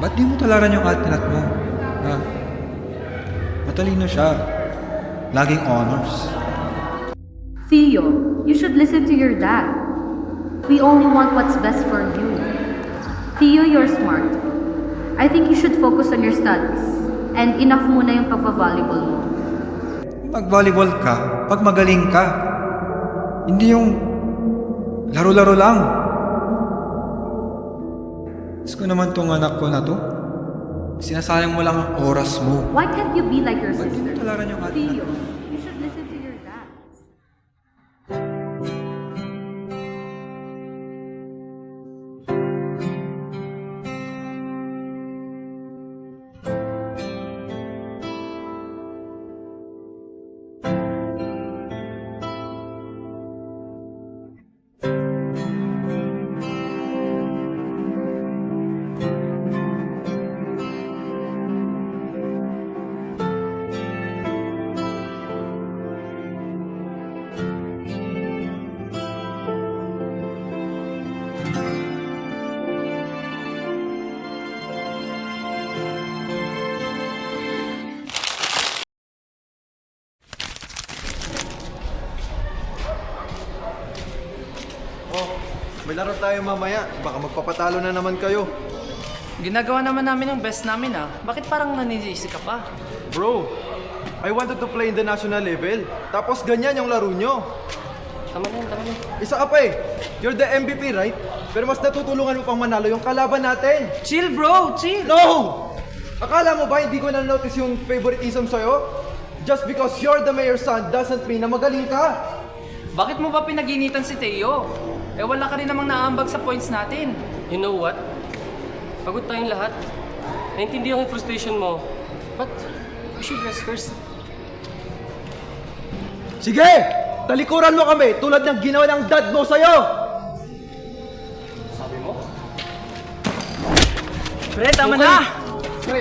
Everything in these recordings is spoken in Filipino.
Ba't di mo talaran yung atnat mo? Ha? Matalino siya. Laging honors. Theo, you should listen to your dad. We only want what's best for you. Theo, you're smart. I think you should focus on your studies. And enough muna yung pagpa-volleyball mo. Mag-volleyball ka pag magaling ka. Hindi yung laro-laro lang. Gusto ko naman tong anak ko na to. Sinasayang mo lang ang oras mo. Why can't you be like your Ba't di mo sister? talaran yung atnat Theo, mo? you should listen to your dad. Oh, may laro tayo mamaya. Baka magpapatalo na naman kayo. Ginagawa naman namin ang best namin ah. Bakit parang naninisi ka pa? Bro, I wanted to play in the national level. Tapos ganyan yung laro nyo. Tama na yun, tama na yun. Isa ka pa eh. You're the MVP, right? Pero mas natutulungan mo pang manalo yung kalaban natin. Chill bro, chill! No! Akala mo ba hindi ko na-notice yung favoritism sa'yo? Just because you're the mayor's son doesn't mean na magaling ka. Bakit mo ba pinag-initan si Theo? Eh wala ka rin namang naambag sa points natin. You know what? Pagod tayong lahat. Naintindihan ko yung frustration mo. But we should rest first. Sige! Talikuran mo kami tulad ng ginawa ng dad mo sa'yo! Sabi mo? Pre, tama na! Pre!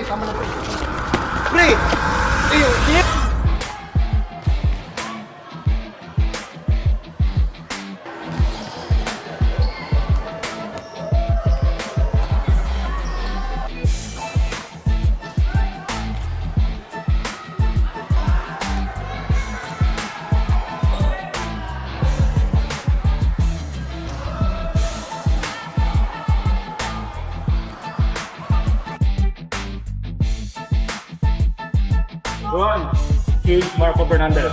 One, choose Marco Fernandez.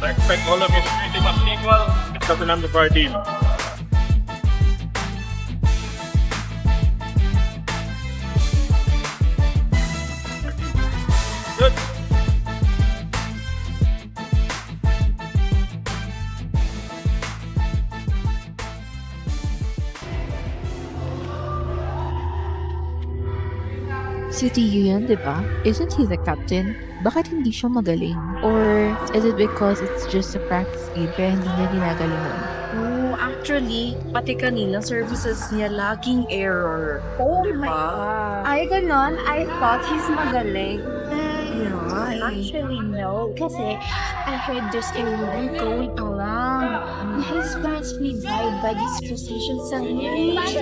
I expect all of you to treat him as equal except Fernando for our team. Good. Si Tio yan, di ba? Isn't he the captain? Bakit hindi siya magaling? Or is it because it's just a practice game kaya hindi niya ginagalingan? Oh, actually, pati kanina services niya laging error. Oh my God. Ay, ganon. I thought he's magaling. Yeah, Actually, no. Kasi I heard there's a rumor going around. His parents may died by this position sa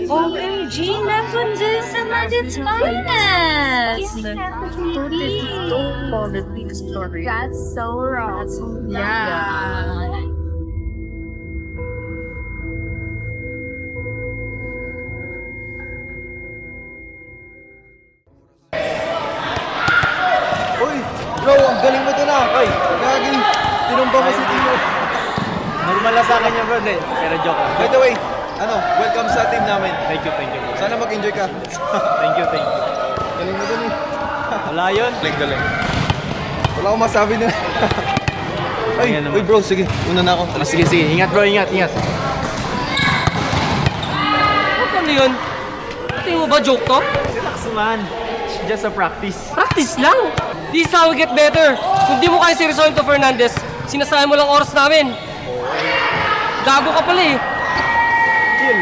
OMG, Nepotism sa Madit's finest! Totally Don't politics story. That's so wrong. Yeah. Uy! Bro, ang galing mo ito na! Ay! Gagi! Tinumba mo si Tino! Normal lang sa akin yan bro, pero joke. By the way, welcome sa team namin. Thank you, thank you. Sana mag-enjoy ka. Thank you, thank you. Galing mo dun eh. Wala yun. Galing. Wala akong masabi na. Ay, Ayan naman. uy bro, sige. Una na ako. Sige, sige. Ingat bro, ingat, ingat. Ano yun? Tingin mo ba joke to? Relax man. It's just a practice. Practice lang! This is how we get better. Kung di mo kaya seryosohin to Fernandez, sinasayang mo lang oras namin. Gago ka pala eh. Chill.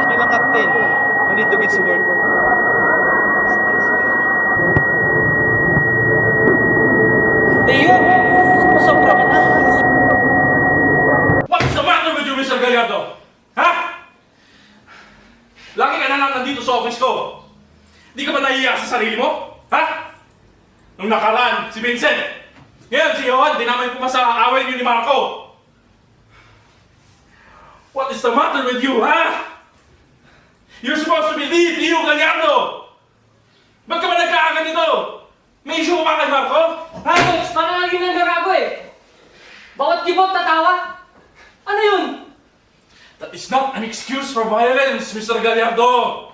Chill lang, Captain. No need to get support. Teo, sobra ka na. What's the matter with you, Mr. Gallardo? Ha? Lagi ka na lang nandito sa office ko. Di ka ba nahiya sa sarili mo? Ha? Nung nakaraan, si Vincent. Ngayon, si Johan, di naman pumasa ang away niyo ni Marco. What is the matter with you, ha? You're supposed to be lead, Leo Gallardo! Ba't ka ba nagkaagan nito? May issue ka ba kay Marco? Ha, Coach? Parang lagi nang garago eh. Bawat gibot tatawa. Ano yun? That is not an excuse for violence, Mr. Gallardo!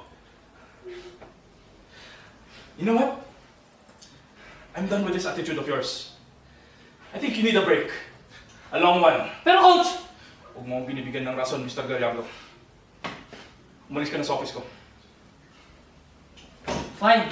You know what? I'm done with this attitude of yours. I think you need a break. A long one. Pero Coach, Huwag mo akong binibigyan ng rason, Mr. Gallardo. Umalis ka na sa office ko. fine.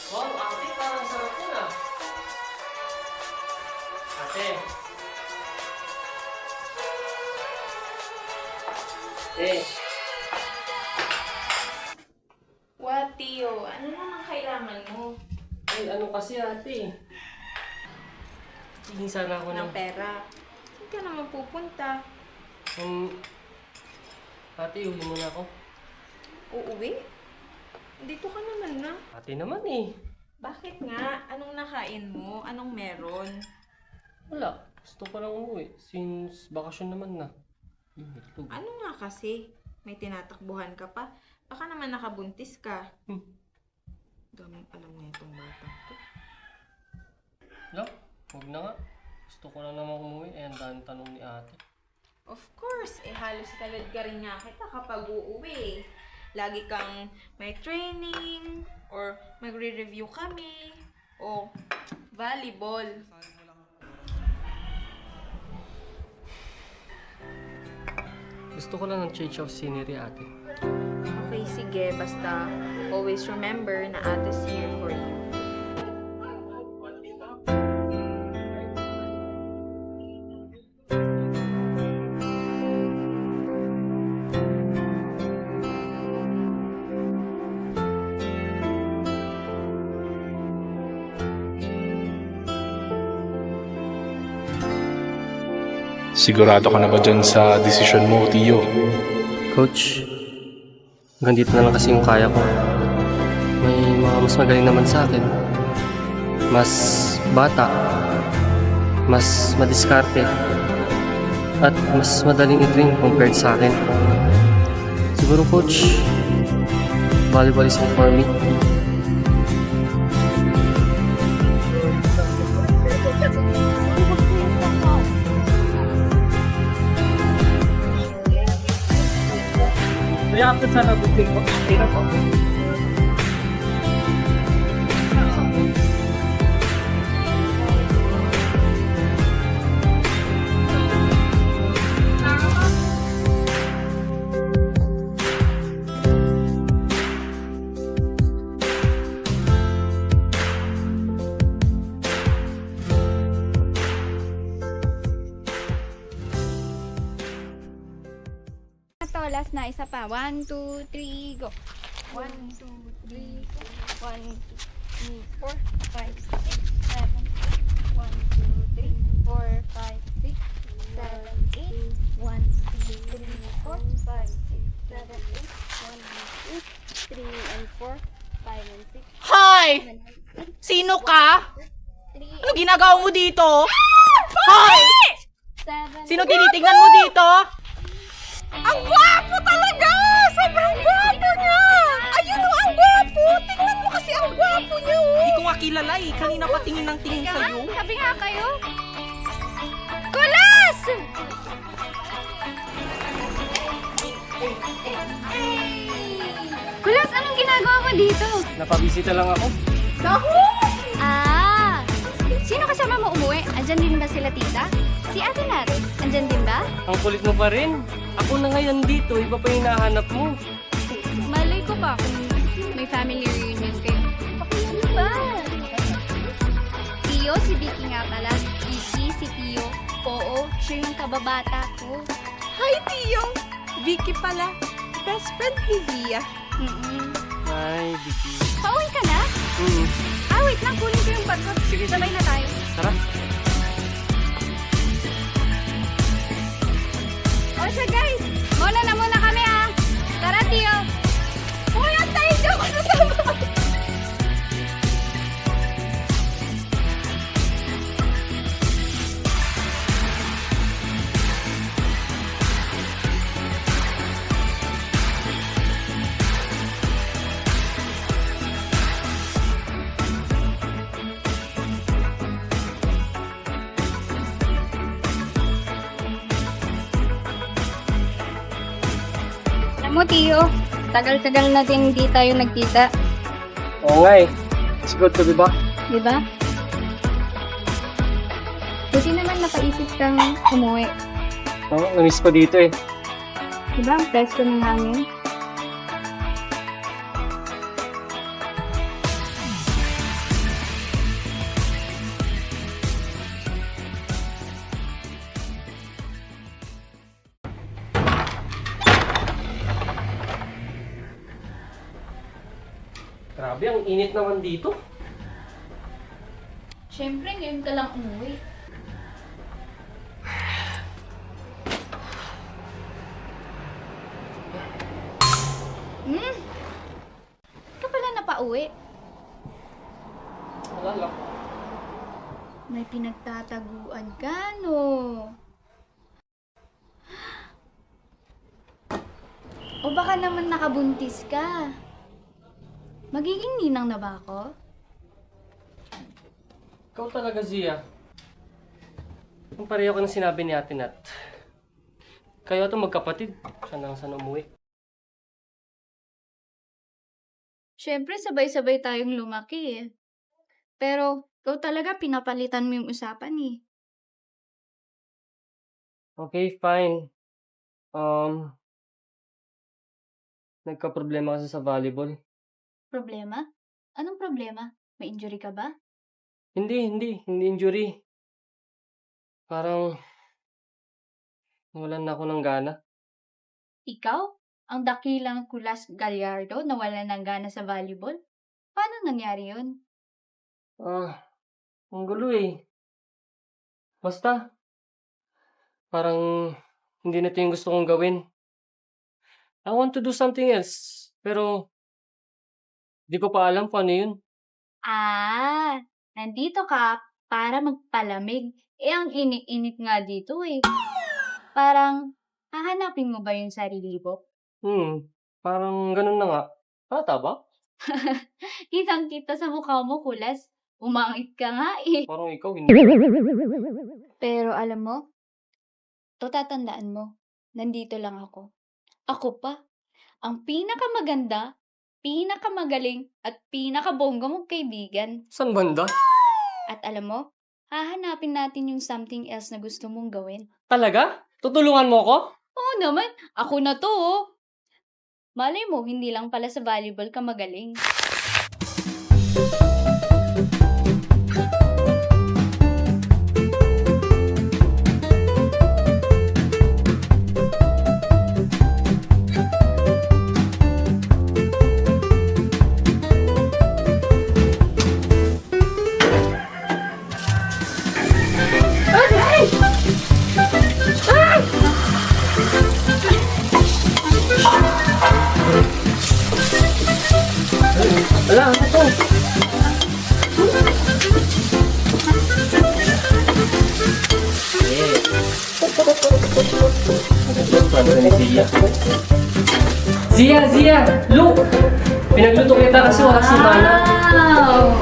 Wow, ate, parang sarap yun ah. Ate. Eh, What, Tio? Ano naman kailangan mo? ay, ano kasi ate? Tingin sana ako ng... Ng pera. Saan ka naman pupunta? Ate, uwi mo na ako. Uuwi? Dito ka naman na. Ate naman eh. Bakit nga? Anong nakain mo? Anong meron? Wala. Gusto ko lang umuwi. Since bakasyon naman na. Ito. Ano nga kasi? May tinatakbuhan ka pa? Baka naman nakabuntis ka. Daming alam na itong bata to. No, huwag na nga. Gusto ko lang naman umuwi. Eh, ang daan tanong ni ate. Of course, halos talad ka rin nga kita kapag uuwi. Lagi kang may training, or magre-review kami, o volleyball. Gusto ko lang ng change of scenery, ate. Okay, sige. Basta always remember na Ate is here for you. Sigurado ka na ba dyan sa desisyon mo, Tio? Coach, hanggang dito na lang kasi yung kaya ko. May mga mas magaling naman sa akin. Mas bata. Mas madiskarte. At mas madaling i-train compared sa akin. Siguro, Coach, volleyball is it for me. Kaya ako sana bigay ko. Tira ko. Ito, last na. Isa pa. 1, 2, 3, go. 1, 2, 3, 1, 2, 3, 4, 5, 6, 7, 1, 2, 3, 4, 5, 6, 7, 8, 1, 2, 3, 4, 5, 6, 7, 8, 1, 2, 3, and 4, 5, and 6. Hoy! Sino ka? Ano ginagawa mo dito? Hoy! Sino tinitingnan mo dito? Ang gwapo talaga! Sobrang gwapo niya! Ayun o, ang gwapo! Tingnan mo kasi ang gwapo niya o! Hindi ko nga kilala eh. Kanina pa tingin ng tingin sa'yo. Sabi nga kayo. Kulas! Kulas, anong ginagawa mo dito? Napabisita lang ako. Ah! Sino kasama mo umuwi? Andyan din ba sila tita? Si Ate Nat, andyan din ba? Ang kulit mo pa rin. Ako na ngayon dito. Iba pa yung nahanap mo. Malay ko pa kung may family reunion kayo. Ano ba? Tio, si Vicky nga pala. Vicky, si Tio. Oo, siya yung kababata ko. Hi, Tio! Vicky pala. Best friend ni Via. Mm-mm. Ay, Vicky. Pauwi ka na? Mm. mo, Tio. Tagal-tagal natin hindi tayo nagkita. Oo nga eh. It's good to be back. Di ba? Buti naman napaisip kang umuwi. Oo, namiss ko dito eh. Di ba? Ang presko ng hangin. Grabe, ang init naman dito. Siyempre, ngayon ka lang umuwi. Ka pala napauwi. Wala lang. May pinagtataguan ka, no? O baka naman nakabuntis ka. Magiging ninang na ba ako? Ikaw talaga, Zia. Kung pareho ka ng sinabi ni Ate Nat. Kayo ito magkapatid. Siya nang saan umuwi. Siyempre, sabay-sabay tayong lumaki eh. Pero, ikaw talaga pinapalitan mo yung usapan eh. Okay, fine. Nagka-problema kasi sa volleyball. Problema? Anong problema? May injury ka ba? Hindi injury. Parang nawalan na ako ng gana. Ikaw? Ang dakilang Kulas Gallardo na wala ng gana sa volleyball? Paano nangyari yun? Ang gulo eh. Basta, parang hindi na ito yung gusto kong gawin. I want to do something else. Pero, di ko pa alam kung ano yun. Nandito ka para magpalamig. Ang init-init nga dito eh. Parang, hahanapin mo ba yung sarili mo? Parang ganun na nga. Bata ba? Kitang-kita sa mukha mo, Kulas. Umangit ka nga eh. Parang ikaw hindi. Pero alam mo, tatandaan mo, nandito lang ako. Ako pa, ang pinakamaganda, pinakamagaling, at pinakabongga mong kaibigan. San banda? At alam mo, hahanapin natin yung something else na gusto mong gawin. Talaga? Tutulungan mo ako? Oo naman, ako na to oh. Malay mo, hindi lang pala sa volleyball ka magaling. Wala, ano to? Zia! Look! Pinagluto kita kasi wala si Mana. Wow!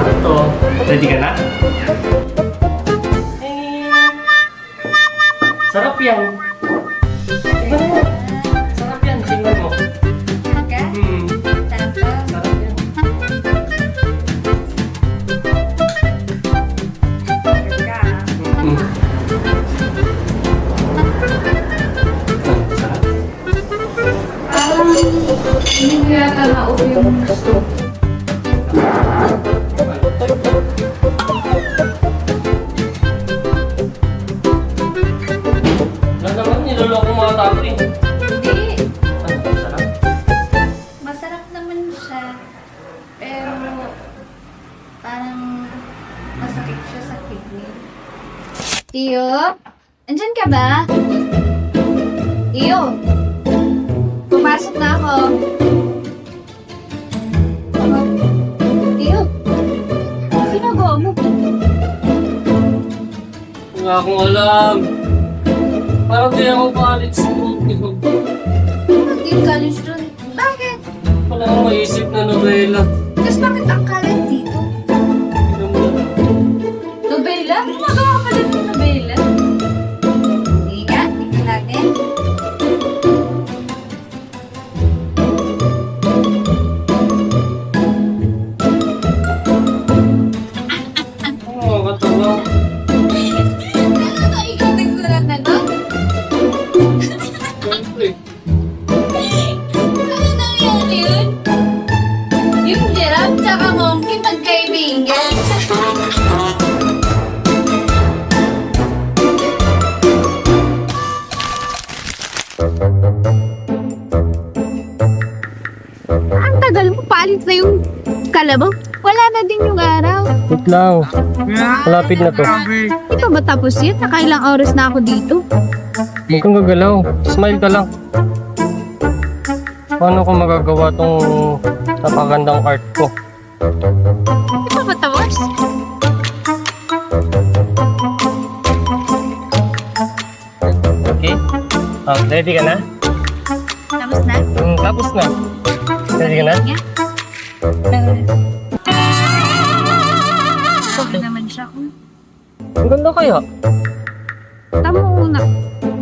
Ito, ready ka na? Sarap yan. Tingnan mo. Sarap yan, tingnan mo. Okay? Tapos, Sarap yan. Sarap. hindi ko yata na-off yung gusto. Wala naman, niloloko mo ata ako eh. Hindi. Ano, sarap? Masarap naman siya. Pero, parang masakit siya sa kidney. Tiyo? Andyan ka ba? Tiyo? Pumasok na ako. Tiyo? Ano ginagawa mo? Wala akong alam. Parang di ako college student. Hindi college student. Bakit? Wala akong maisip na nobela. Tapos bakit ang kalat dito? Tignan mo na. Nobela? Gumagawa ka pala ng nobela? Hindi nga, hindi ka Ang tagal mo, paalit na yung kalabaw. Wala na din yung araw. Wait lang. Malapit na to. Di pa ba tapos yun? Nakailang oras na ako dito. Huwag kang gagalaw. Smile ka lang. Paano ko magagawa tong napakagandang art ko? Di pa ba tapos? Okay? Ready ka na? Tapos na? Tapos na. Ready ka na? Okay naman siya. Ang ganda kaya? Tama una.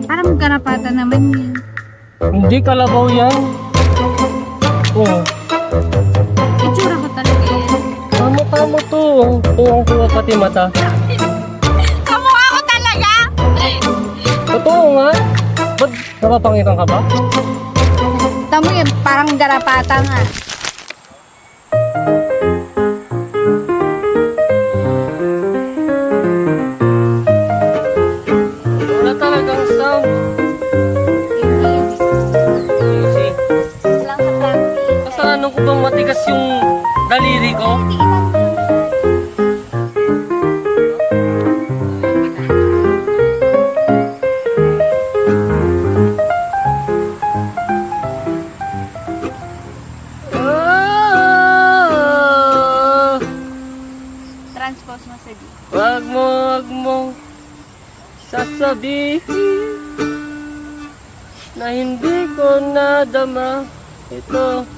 Parang magkarapatan naman yan. Hindi kalabaw yan. Oo. Itsura ko talaga yan. Tama to. Tuwang-tuwa pati mata. Kamukha ko talaga! Totoo nga. Ba't napapangitan ka ba? Tamo yan, parang garapata nga. Wala talagang sound. Easy. Lang sa practice. Kasalanan ko bang matigas yung daliri ko? Transpose mo sa D. Wag mo sasabihin na hindi ko nadama ito.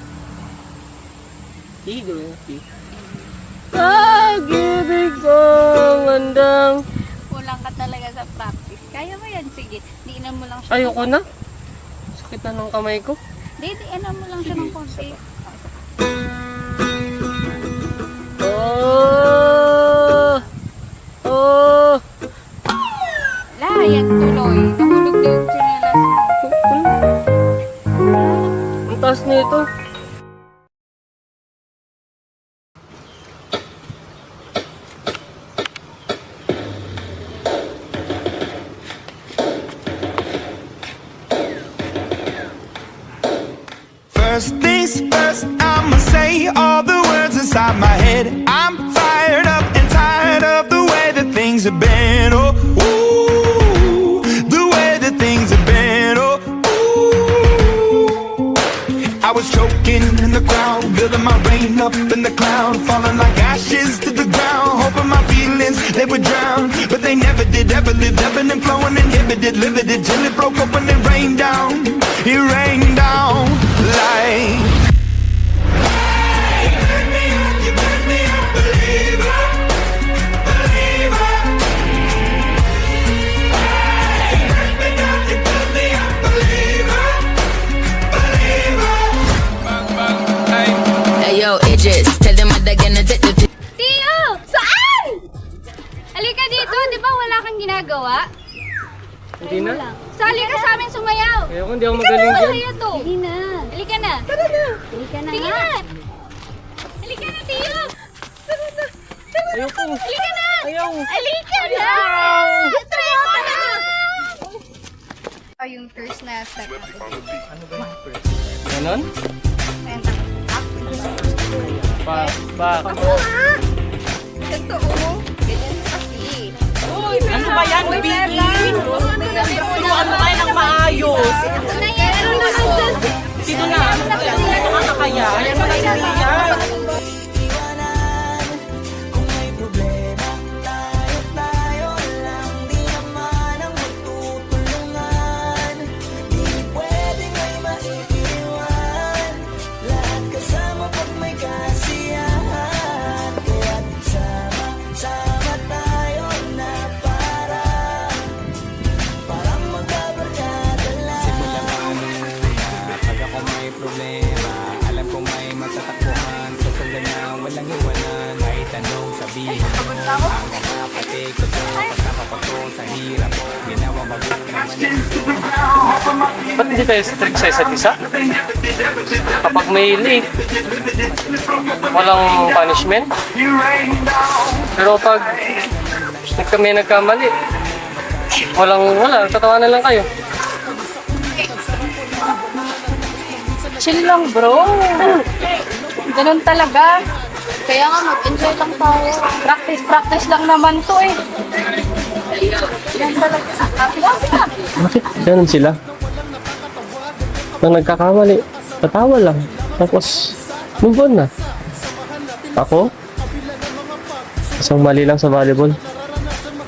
Pag-ibig kong handang. Kulang ka talaga sa practice. Kaya mo yan, sige. Diinan mo lang siya. Ayoko na. Sakit na ng kamay ko. Diinan mo lang siya ng konti. Wala, yan tuloy. Nahulog na yung chinelas mo. Ang taas nito. First things first, I'ma say all the words inside my head. I'm fired up and tired of the way that things have been. Oh, ooh, the way that things have been. Oh, ooh. I was choking in the crowd, building my rain up in the cloud, falling like ashes to the ground, hoping my feelings they would drown, but they never did. Ever lived, ebbing and flowing, inhibited, limited, till it broke up when it rained down. It rained down like. Yo, Idris, tell them what they're gonna do. Tio! Saan? Halika dito, di ba wala kang ginagawa? Hindi na. Sali ka sa amin sumayaw. Ayoko, hindi ako magaling dyan. Sa'yo to. Hindi na. Halika na. Tara na. Halika na nga. Halika na, Tio. Tara na. Ayoko. Halika na. Ayaw. Halika na. Try mo na. O yung first na step natin. Ano ba yung first? Ganon? Bakit? Ako nga. Ito, ganyan kasi. Ano ba yan, baby? Turuan mo kayo ng maayos. Dito na. Dito ka na kaya. Ayan mo na hindi yan. Ba't hindi tayo strict sa isa't isa? Kapag may late, walang punishment. Pero pag kami nagkamali, wala, tatawanan lang kayo. Chill lang, bro. Ganun talaga. Kaya nga, mag-enjoy lang tayo. Practice lang naman to eh. Yan talaga. Bakit ganun sila? Nang nagkakamali, tatawa lang. Tapos, move on na. Ako? Isang mali lang sa volleyball.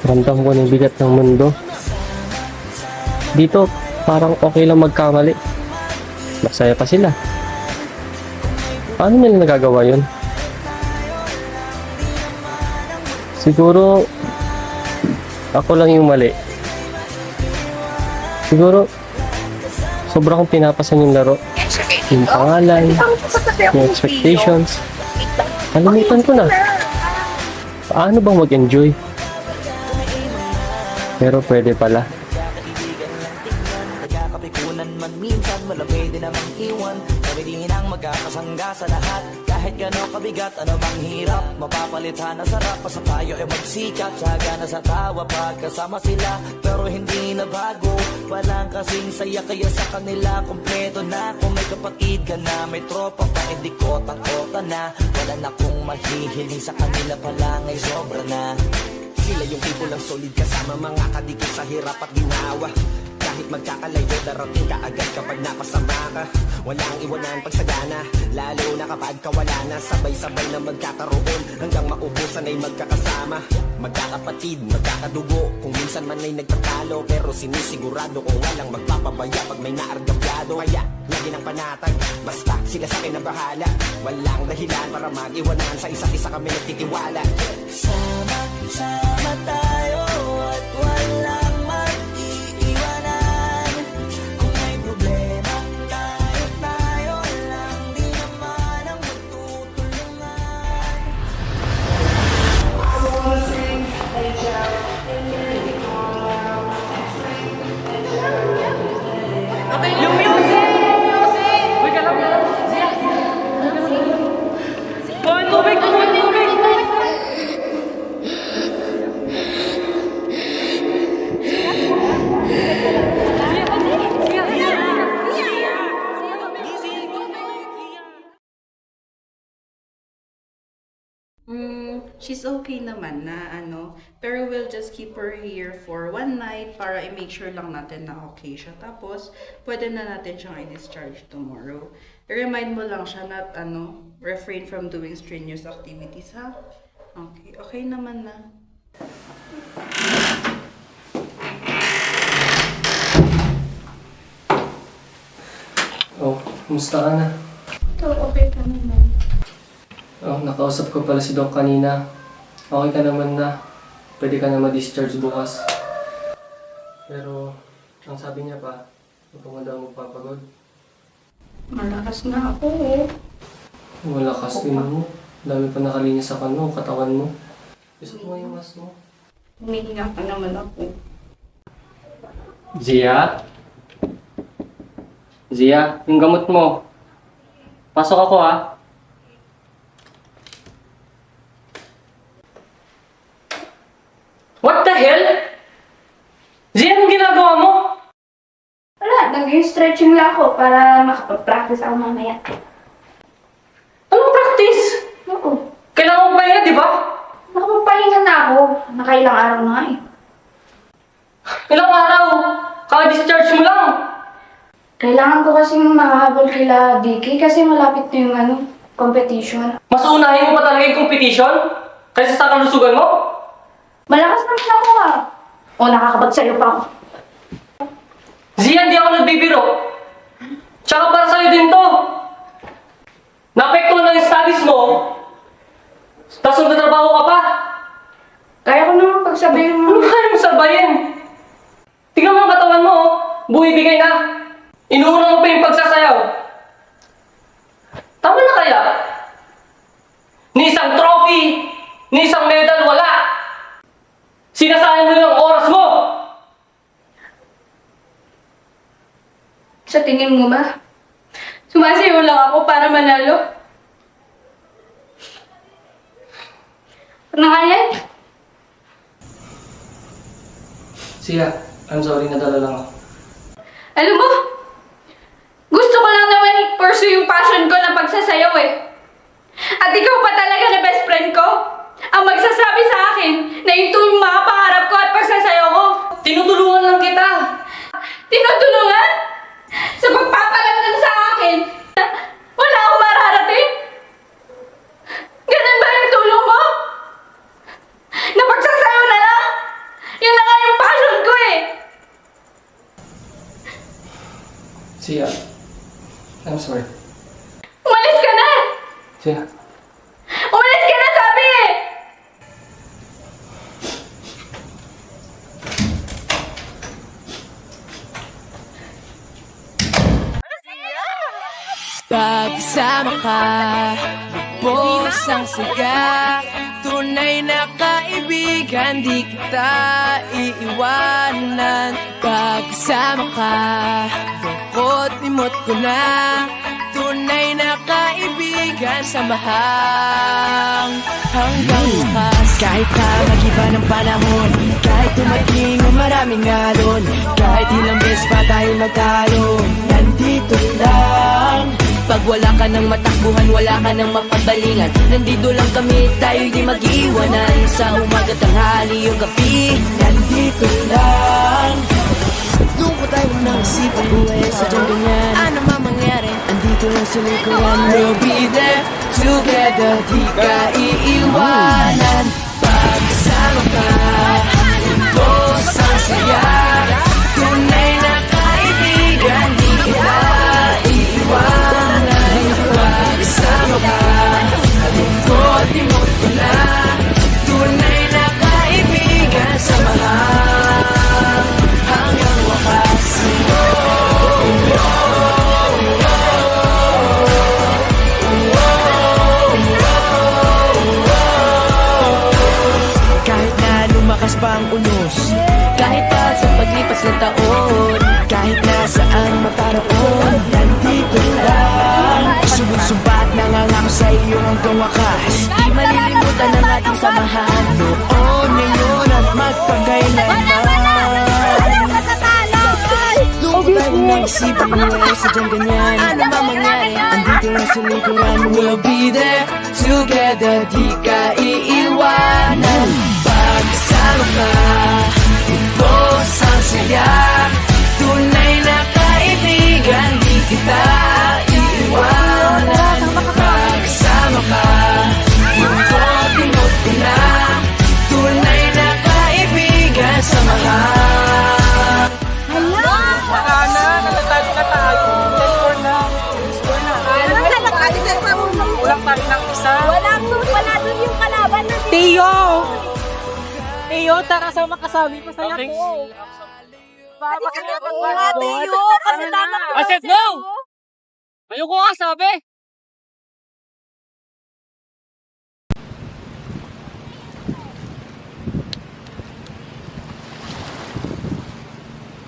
Ramdam ko ng bigat ng mundo. Dito, parang okay lang magkamali. Masaya pa sila. Paano nila nagagawa yun? Siguro, ako lang yung mali. Siguro, sobrang kong pinapasan yung laro. Yung pangalan, yung expectations. Kalimutan ko na. Paano bang mag-enjoy? Pero pwede pala. Nagkakapikunan man minsan, wala pwede namang iwan. Kami din ang magkakasangga sa lahat. Kahit gano'ng kabigat, ano bang hirap? Mapapalitan na sarap, pa sa tayo ay magsikat. Saga na sa tawa, pagkasama sila. Pero hindi na bago, walang kasing saya. Kaya sa kanila, kompleto na. Kung may kapatid ka na, may tropa pa, hindi ko tangkota na. Wala na kong mahihiling sa kanila pa lang ay sobra na. Sila yung tipo lang solid kasama, mga kadikit sa hirap at ginawa. Kahit magkakalayo, darating ka agad kapag napasama ka. Walang iwanan pagsagana, lalo na kapag kawala na. Sabay-sabay na magkakaroon, hanggang maubusan ay magkakasama. Magkakapatid, magkakadugo, kung minsan man ay nagtatalo. Pero sinisigurado kung walang magpapabaya pag may naargabyado. Kaya, lagi ng panatag, basta sila sa akin na bahala. Walang dahilan para mag-iwanan, sa isa't isa kami nagtitiwala. Sama-sama tayo at walang mag-iiwanan. Kung may problema, tayo lang, di naman ang magtutulungan. Yung music! Uy, kalap na. Kuhan tubig! Kuhan tubig! She's okay naman na pero we'll just keep her here for one night para i-make sure lang natin na okay siya. Tapos, pwede na natin siyang i-discharge tomorrow. I-remind mo lang siya na refrain from doing strenuous activities, ha? Okay, okay naman na. Oh, kumusta ka na? Ito, okay ka naman. Oh, nakausap ko pala si Doc kanina. Okay ka naman na. Pwede ka na ma-discharge bukas. Pero, ang sabi niya pa, huwag mo daw magpapagod. Malakas na ako eh. Malakas din mo. Dami pa nakalinya sa katawan mo. Gusto mo yung mask mo? Humihinga ka naman ako. Zia? Zia, yung gamot mo. Pasok ako ha. What the hell? Zia, anong ginagawa mo? Wala, nag-stretching lang ako para makapag-practice ako mamaya. Anong practice? Oo. Kailangan mo pahinga, di ba? Nakapagpahinga na ako. Nakailang araw na nga eh. Ilang araw? Kaka-discharge mo lang. Kailangan ko kasing makahabol kila Vicky kasi malapit na yung competition. Mas unahin mo pa talaga yung competition? Kaysa sa kalusugan mo? Malakas naman ako ah. O, nakakapagsayo pa ako. Zia, hindi ako nagbibiro. Tsaka para sa'yo din to. Naapektuhan na yung studies mo, tapos magtatrabaho ka pa. Kaya ko naman pagsabihin mo. Ano kaya mo sabayin? Tingnan mo ang katawan mo, buibigay na. Inuuna mo pa yung pagsasayaw. Tama na kaya? Ni isang trophy, ni isang medal, wala. Sinasayang mo yung oras mo. Sa tingin mo ba? Sumasayaw lang ako para manalo? Ano nga yan? Zia, I'm sorry, nadala lang ako. Alam mo, gusto Gusto ko lang naman i-pursue yung passion ko na pagsasayaw eh. At ikaw pa talaga na best friend ko ang magsasabi sa akin na ito yung mga pangarap ko at pagsasayaw ko. Tinutulungan lang kita. Tinutulungan? Sa pagpaparamdam sa akin na wala akong mararating? Ganun ba yung tulong mo? Na pagsasayaw na lang? Yun na nga yung passion ko eh. Sia, I'm sorry. Umalis ka na! Sia, Umalis ka na sabi eh! Pagsama ka, bos ang siga. Tunay na kaibigan, di kita iiwanan. Pagsama ka, bukod imot ko na. Tunay na kaibigan, samahang hanggang bukas. Kahit na mag-iba ng panahon, kahit tumating ang maraming alon, kahit ilang beses pa tayo magtalo, nandito lang. Pag wala ka ng matakbuhan, wala ka ng mapagbalingan, nandito lang kami, tayo'y di mag-iwanan. Sa umaga, tanghali o gabi, nandito lang. Lungkot tayo ng isipang buhay sa dyan ganyan. Ano man mangyari, andito lang sa likuran. We'll be there together, di ka iiwanan. Pagsama ka, bos ang saya. Tunay na kaibigan, di kita iiwanan. Pagsama ka, lungkot imot ko na. Tunay na kaibigan, samahan hanggang wakas. Kahit na lumakas pa ang unos, kahit pa sa paglipas ng taon, kahit na saan mataroon, nandito lang. Sumbat nangangako sa iyo hanggang wakas. Di malilimutan ang ating samahan, noon, ngayon at magpagkailanman. Lungkot tayo ng isipang buhay sa dyan ganyan. Ano ba mangyari, andito lang sa likuran. We'll be there together, di ka iiwanan. Pagsama ka, bos ang saya. Tunay na kaibigan, di kita iiwanan. Pagsama ka, imot ko na. Tunay na kaibigan, samahan. Wala na, natatalo na tayo. Score na. Score na. Kulang pa rin ang isa. Wala dun yung kalaban na Tio! Tio, tara sa makasabi pa sa'yo ko. Oo nga, Tio! Kasi tama ko. I said no! Ayoko nga sabi!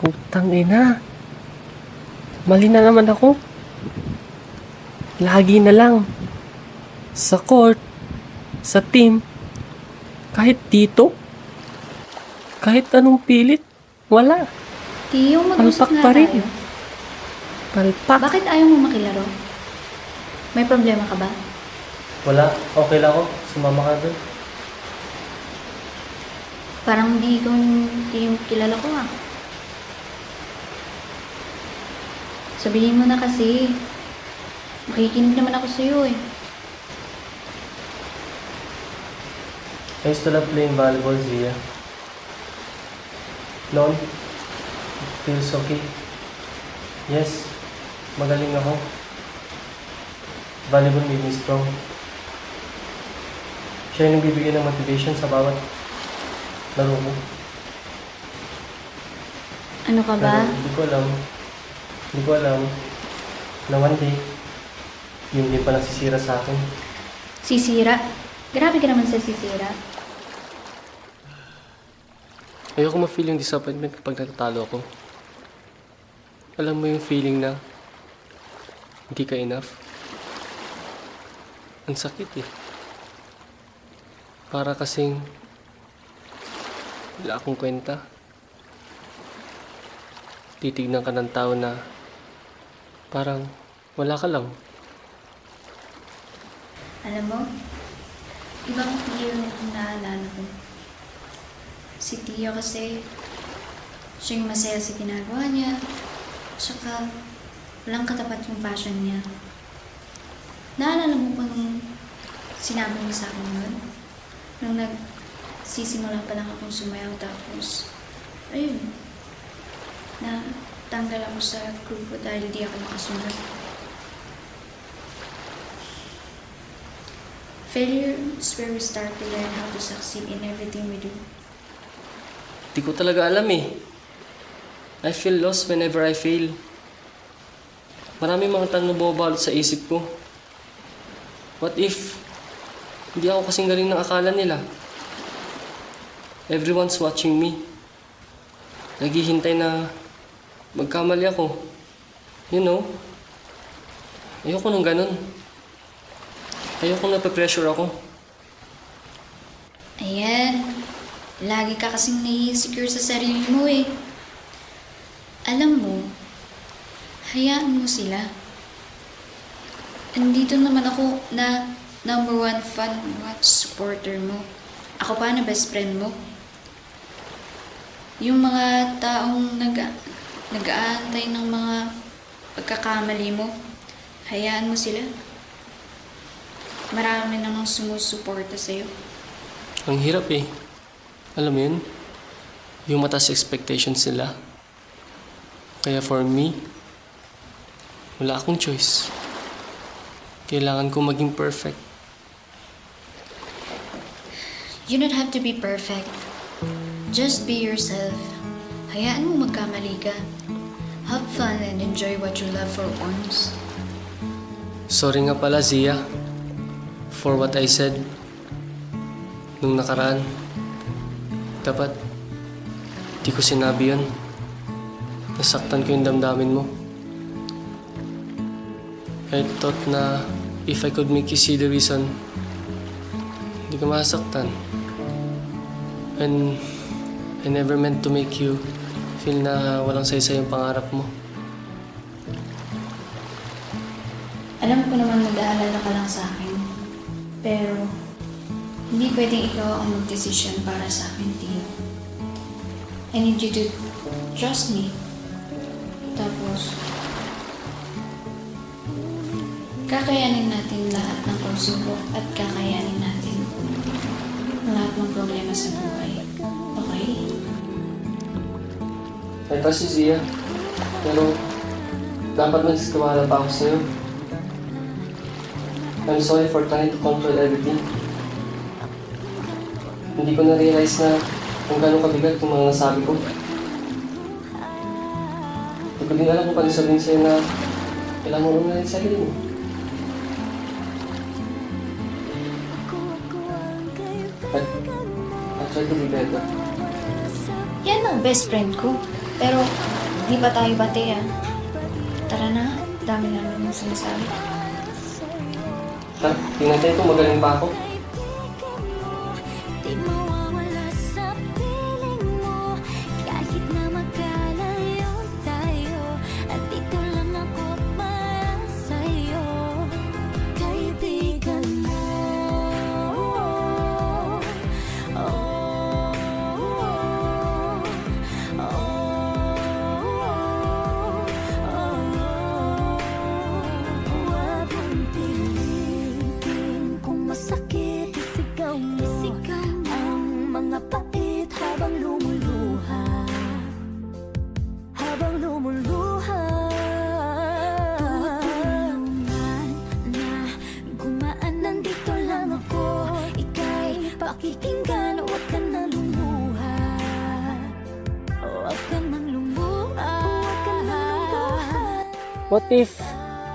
Putang ina. Mali na naman ako. Lagi na lang. Sa court, sa team, kahit dito, kahit anong pilit, wala. Tiyo, mag-usap Palpak nga pa rin. tayo. Palpak. Bakit ayaw mo makilaro? May problema ka ba? Wala. Okay lang ako. Sumama ka doon. Parang hindi ko yung kilala ko ah. Sabihin mo na kasi. Makikinig naman ako sa'yo eh. I used to love playing volleyball, Zia. Noon, it feels okay. Yes, magaling ako. Volleyball made me strong. Siya yung nagbibigay ng motivation sa bawat laro ko. Ano ka ba? Pero hindi ko alam na one day, yung din pa nasisira sa akin. Sisira? Grabe ka naman sa sisira. Ayoko ma-feel yung disappointment kapag natatalo ako. Alam mo yung feeling na hindi ka enough? Ang sakit eh. Para kasing wala akong kwenta. Titignan ka ng tao na Parang wala ka lang. Alam mo, ibang Tio yung naalala ko. Si Tio kasi, siya yung masaya sa ginagawa niya, tsaka walang katapat yung passion niya. Naalala mo pa nung sinabi mo sa akin yun? Nung nagsisimula pa lang akong sumayaw tapos, ayun, natanggal ako sa grupo dahil di ako nakasunod. Failure is where we start to learn how to succeed in everything we do. Di ko talaga alam eh. I feel lost whenever I fail. Marami mga tanong bumabalot sa isip ko. What if hindi ako kasing galing ng akala nila? Everyone's watching me. Naghihintay na magkamali ako. You know? Ayoko nang ganun. Ayoko nape-pressure ako. Ayan. Lagi ka kasing nai-insecure sa sarili mo eh. Alam mo, hayaan mo sila. Andito naman ako na number 1 fan mo at supporter mo. Ako pa na best friend mo. Yung mga taong nag-aantay ng mga pagkakamali mo, hayaan mo sila. Marami namang sumusuporta sa'yo. Ang hirap eh. Alam mo yun? Yung mataas expectations nila. Kaya for me, wala akong choice. Kailangan ko maging perfect. You don't have to be perfect. Just be yourself. Hayaan mo magkamali ka. Have fun and enjoy what you love for once. Sorry nga pala, Zia. For what I said nung nakaraan. Dapat di ko sinabi yun. Nasaktan ko yung damdamin mo. I thought na if I could make you see the reason, hindi ka masaktan. And I never meant to make you feel na walang saysay yung pangarap mo. Alam ko naman mag-aalala ka lang sa akin. Pero, hindi pwedeng ikaw ang mag-desisyon para sa akin, Tio. I need you to trust me. Tapos, kakayanin natin lahat ng pagsubok at kakayanin natin lahat ng problema sa buhay. Okay? I trust you, Zia. Pero, dapat nagsistiwala pa ako sa'yo. I'm sorry for trying to control everything. Hindi ko na-realize na kung gano'ng kabigat yung mga nasabi ko. Hindi ko din alam kung paano sabihin sa'yo na kailangan mo na rin sarili mo. But I'll try to be better. Yan ang best friend ko. Pero, di ba tayo bate ah? Tara na, dami namin yung sinasabi. Ha? Tingnan tayo kung magaling pa ako. Di mawawala sa piling mo kahit na magkalayo tayo. At dito lang ako para sa'yo, kaibigan mo. Huwag mong pilitin kung masakit isigaw mo ang mga pait habang lumuluha. Habang lumuluha. Tulungan na gumaan, nandito lang ako. Ika'y pakikinggan, huwag ka nang lumuha. Huwag ka nang lumuha. Huwag ka nang lumuha. What if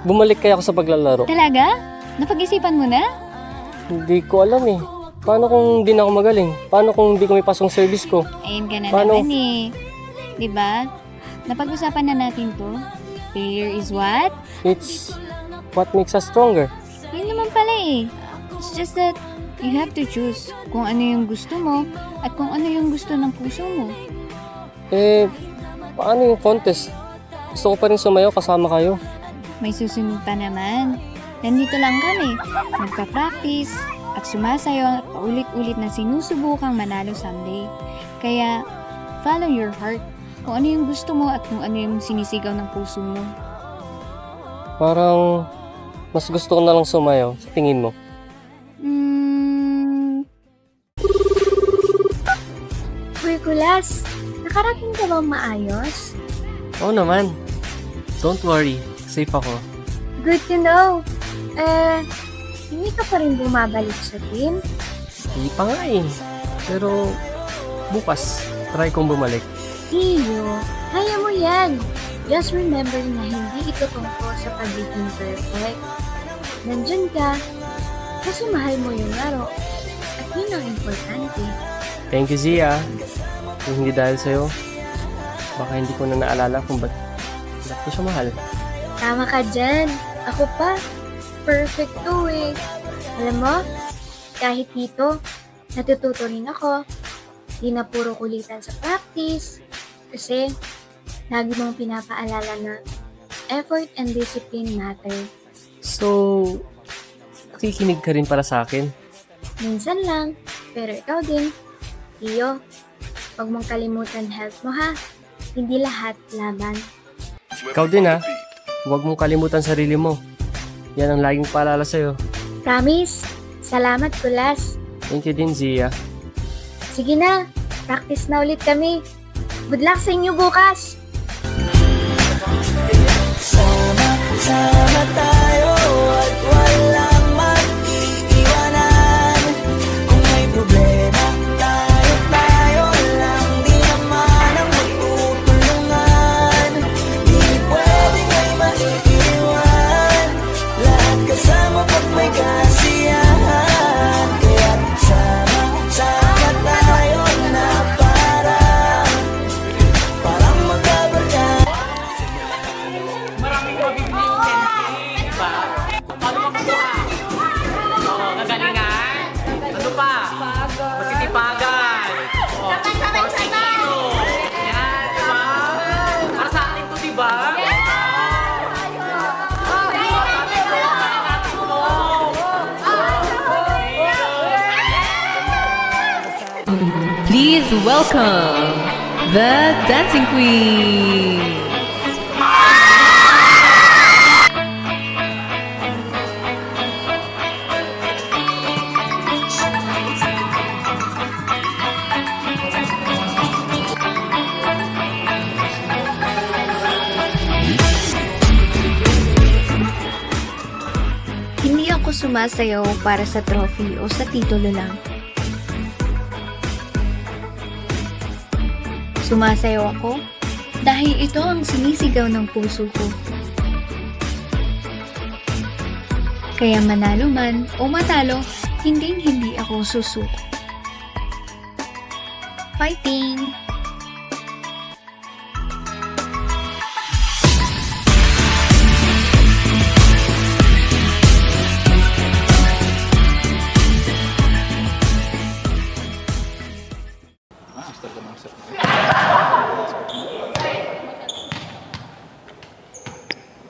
bumalik kaya ako sa paglalaro? Talaga? Napag-isipan mo na? Hindi ko alam eh. Paano kung di na ako magaling? Paano kung di ko may pasong service ko? Ayun ka na Paano? naman eh. Diba? Napag-usapan na natin to. Failure is what? It's what makes us stronger. Yun naman pala eh. It's just that you have to choose kung ano yung gusto mo at kung ano yung gusto ng puso mo. Eh, paano yung contest? Gusto ko pa rin sumayaw kasama kayo. may susunod pa naman. Nandito lang kami, nagpa-practice at sumasayaw at paulit-ulit na sinusubukang manalo someday. Kaya, follow your heart. Kung ano yung gusto mo at kung ano yung sinisigaw ng puso mo. Parang mas gusto ko na lang sumayaw sa tingin mo. Uy, Kulas, nakarating ka bang maayos? Oo naman. Don't worry, safe ako. Good to know. Hindi ka pa rin bumabalik sa team? Hindi pa nga eh. Pero bukas, try kong bumalik. Iyo, kaya mo yan. Just remember na hindi ito tungkol sa pagiging perfect. Nandyan ka kasi mahal mo yung laro. At yun ang importante. Thank you, Zia. Kung hindi dahil sa'yo, baka hindi ko na naalala kung ba't ko siya mahal. Tama ka dyan. Ako pa. Perfect to eh. Alam mo, kahit dito, natututo rin ako. Di na puro kulitan sa practice. Kasi, lagi mong pinapaalala na effort and discipline matter. So, nakikinig ka rin para sa akin? Minsan lang, pero ikaw din. Iyo, huwag mong kalimutan health mo ha. Hindi lahat laban. Ikaw din ha. Huwag mong kalimutan sarili mo. Yan ang laging paalala sa'yo. Promise. Salamat, Kulas. Thank you din, Zia. Sige na, practice na ulit kami. Good luck sa inyo bukas! Sama tayo at walang mag-iiwanan. Kung may problema, tayo lang. Di naman ang magtutulungan. Di pwedeng may maiiwan. Lahat kasama pag may kasiyahan. Kaya sama tayo na parang magkabarka. Maraming mabibili yung selfie, di ba? Paano makukuha? Oo, kagalingan. Ano pa? Masitipagan. Oo, porsikito. Yan, di ba? Para sa atin to, di ba? Please welcome the Dancing Queen. Hindi ako sumasayaw para sa trophy o sa titulo lang. Sumasayaw ako dahil ito ang sinisigaw ng puso ko. Kaya manalo man o matalo, hindi ako susuko. Fighting!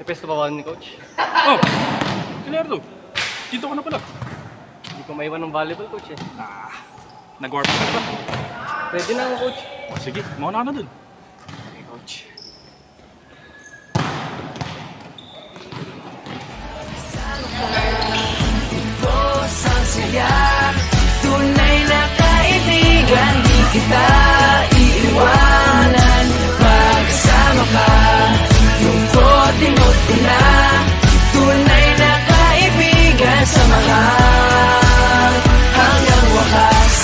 Pesto pa ba ni Coach? Oh! Kilerdo! Dito ka na pala. Hindi ko maiwan ng volleyball, Coach eh. Nag-warm up ka ba? Ready na ako, Coach. O sige, mauna ka na dun. Okay, Coach. Ang saya, tunay na kaibigan, di kita iiwanan. Magkasama ka, lungkot limot ko na. Tunay na kaibigan, samahan hanggang wakas.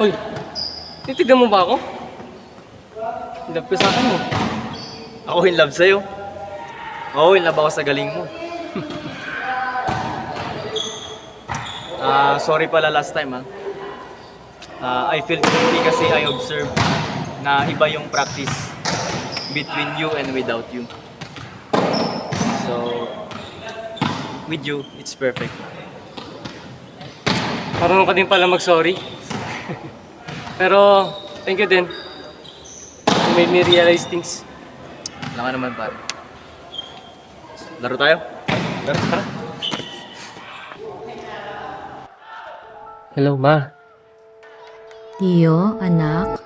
Hoy, titigan mo ba ako? In love ka sa akin mo. Ako in love sa'yo. Oo, in love ako sa galing mo. Sorry pala last time I feel guilty kasi I observe na iba yung practice between you and without you. So, with you, it's perfect. Marunong ka din pala mag-sorry. Pero, thank you din. You made me realize things. Wala ka naman, pare. Laro tayo? Tara. Hello, Ma. Tio, anak,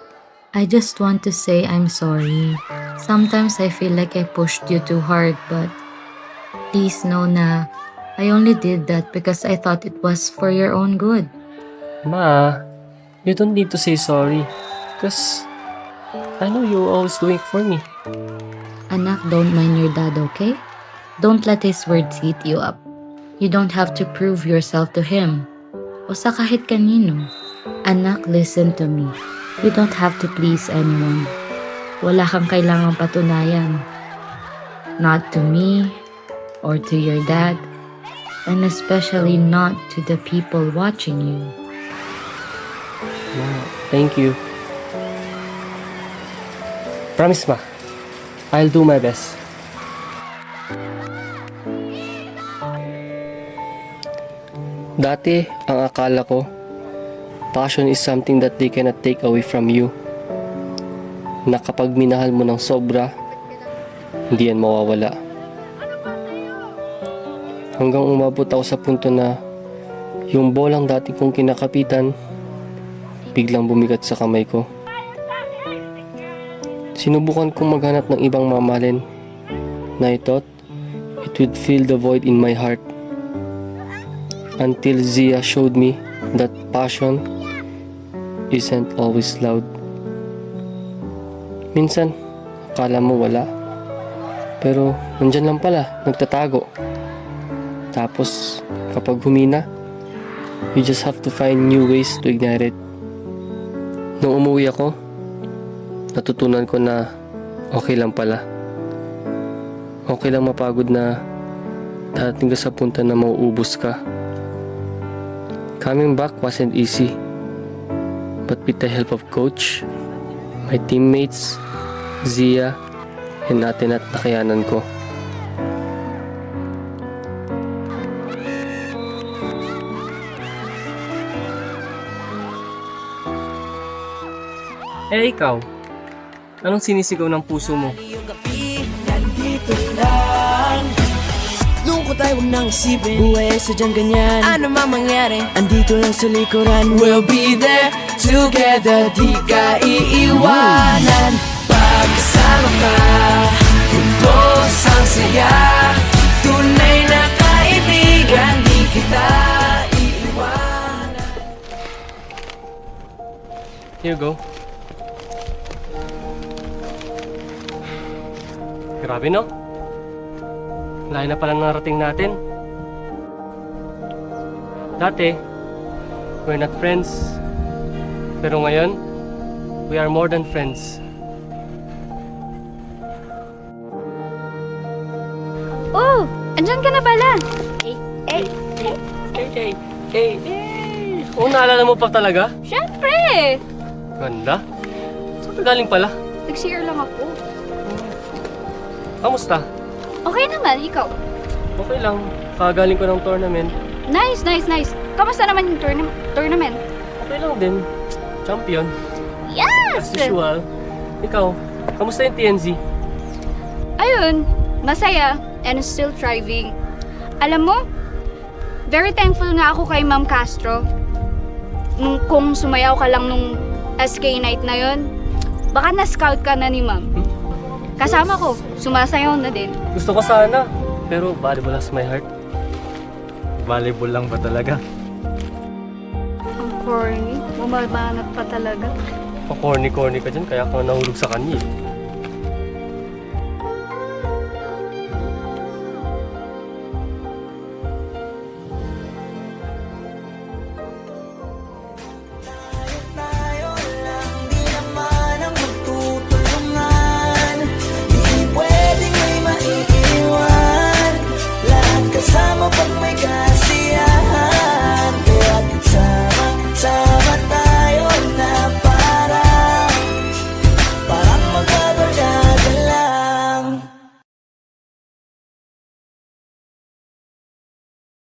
I just want to say I'm sorry. Sometimes I feel like I pushed you too hard, but please know na I only did that because I thought it was for your own good. Ma, you don't need to say sorry. Because I know you're always doing it for me. Anak, don't mind your dad, okay? Don't let his words eat you up. You don't have to prove yourself to him. O sa kahit kanino. Anak, listen to me. You don't have to please anyone. Wala kang kailangang patunayan. Not to me, or to your dad, and especially not to the people watching you. Ma, thank you. Promise, Ma. I'll do my best. Dati, ang akala ko, passion is something that they cannot take away from you. Na kapag minahal mo ng sobra, hindi yan mawawala. Hanggang umabot ako sa punto na yung bolang dati kong kinakapitan, biglang bumigat sa kamay ko. Sinubukan kong maghanap ng ibang mamahalin na I thought it would fill the void in my heart. Until Zia showed me that passion isn't always loud. Minsan, akala mo wala. Pero nandyan lang pala, nagtatago. Tapos, kapag humina, you just have to find new ways to ignite it. Nung umuwi ako, natutunan ko na okay lang pala. Okay lang mapagod na darating ka sa punta na mauubos ka. Coming back wasn't easy. But with the help of coach, my teammates, Zia, and Ate Nat, nakayanan ko. Eh ikaw, anong sinisigaw ng puso mo? Nandito lang. Lungkot ay huwag nang isipin. Buhay ay sadyang ganyan. Ano man mangyari, andito lang sa likuran. We'll be there together, di ka iiwanan. Pagkasama ka, tutos ang saya. Tunay na kaibigan, di kita iiwanan. Here you go. Grabe no? Layo na palang narating natin. Dati, we're not friends. Pero ngayon, we are more than friends. Oh! Andyan ka na pala! Oh, naalala mo pa talaga? Siyempre! Ganda. Saan ka galing pala? Nag-share lang ako. Kamusta? Okay naman, ikaw. Okay lang. Kagaling ko ng tournament. Nice. Kamusta naman yung tournament? Okay lang din. Champion. Yes! As usual. Ikaw, kamusta yung TNZ? Ayun, masaya and still thriving. Alam mo, very thankful nga ako kay Ma'am Castro. Kung sumayaw ka lang nung SK night na yon, baka na-scout ka na ni Ma'am. Kasama ko, sumasayaw na din. Gusto ko sana, pero volleyball has my heart. Volleyball lang ba talaga? Ang corny, bumabanat pa talaga. Pa-corny-corny ka dyan, kaya ka nahulog sa kanya eh.